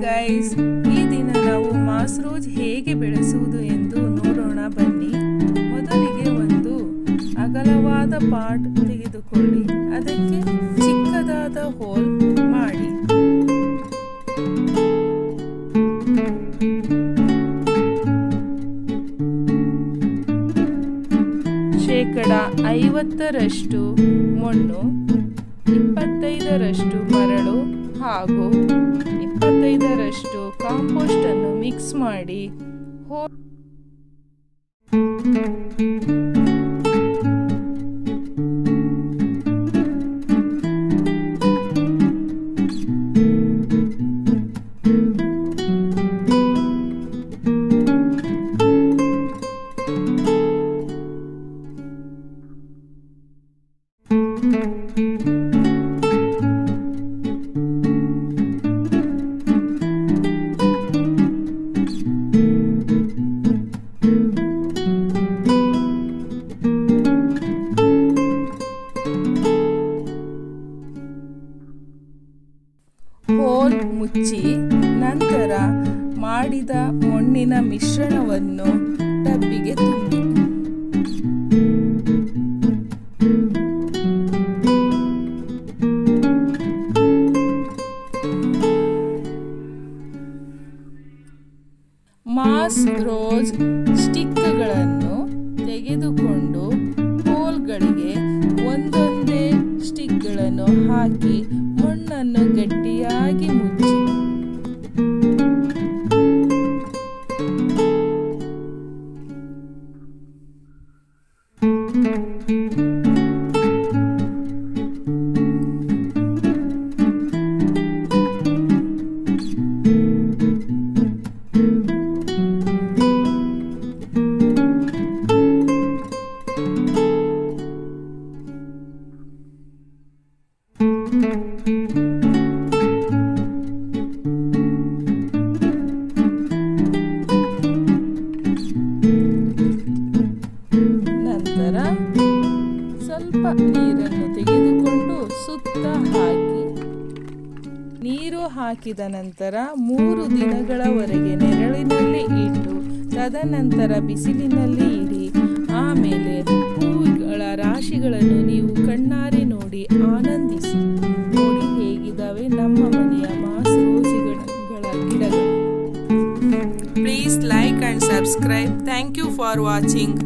Guys, ಈ ದಿನ ನಾವು ಮಾಸ್ ರೋಸ್ ಹೇಗೆ ಬೆಳೆಸುವುದು ಎಂದು ನೋಡೋಣ ಬನ್ನಿ. ಮೊದಲಿಗೆ ಒಂದು ಅಗಲವಾದ ಪಾಟ್ ತೆಗೆದುಕೊಳ್ಳಿ, ಅದಕ್ಕೆ ಚಿಕ್ಕದಾದ ಹೋಲ್ ಮಾಡಿ. ಶೇಕಡ 50ರಷ್ಟು ಮಣ್ಣು, 25ರಷ್ಟು ಮರಳು ಹಾಗೂ 25ರಷ್ಟು ಕಾಂಪೋಸ್ಟ್ ಅನ್ನು ಮಿಕ್ಸ್ ಮಾಡಿ ಹೋಲ್ ಮುಚ್ಚಿ ನಂತರ ಮಾಡಿದ ಮಣ್ಣಿನ ಮಿಶ್ರಣವನ್ನು ಟಬ್ಬಿಗೆ ತುಂಬಿ. ಮಾಸ್ ರೋಸ್ ಸ್ಟಿಕ್ಗಳನ್ನು ತೆಗೆದುಕೊಂಡು ಹೋಲ್ಗಳಿಗೆ ಒಂದೊಂದೇ ಸ್ಟಿಕ್ಗಳನ್ನು ಹಾಕಿ ಮಣ್ಣನ್ನು ಗಟ್ಟಿಯಾಗಿ ಮುಚ್ಚಿ. ನಂತರ ಸ್ವಲ್ಪ ನೀರನ್ನು ತೆಗೆದುಕೊಂಡು ಸುತ್ತ ಹಾಕಿ, ನೀರು ಹಾಕಿದ ನಂತರ 3 ದಿನಗಳವರೆಗೆ ನೆರಳಿನಲ್ಲಿ ಇಟ್ಟು ತದನಂತರ ಬಿಸಿಲಿನಲ್ಲಿ ಇಡಿ. ಆಮೇಲೆ ಹೂವುಗಳ ರಾಶಿಗಳನ್ನು ನೀವು ಕಣ್ಣಾರೆ ನೋಡಿ ಆನಂದಿಸಿ. ನೋಡಿ ಹೇಗಿದ್ದಾವೆ ನಮ್ಮ ಮನೆಯ ಮಾಸ್ ರೋಸ್ಗಳ ಗಿಡಗಳು. Please like and subscribe. Thank you for watching.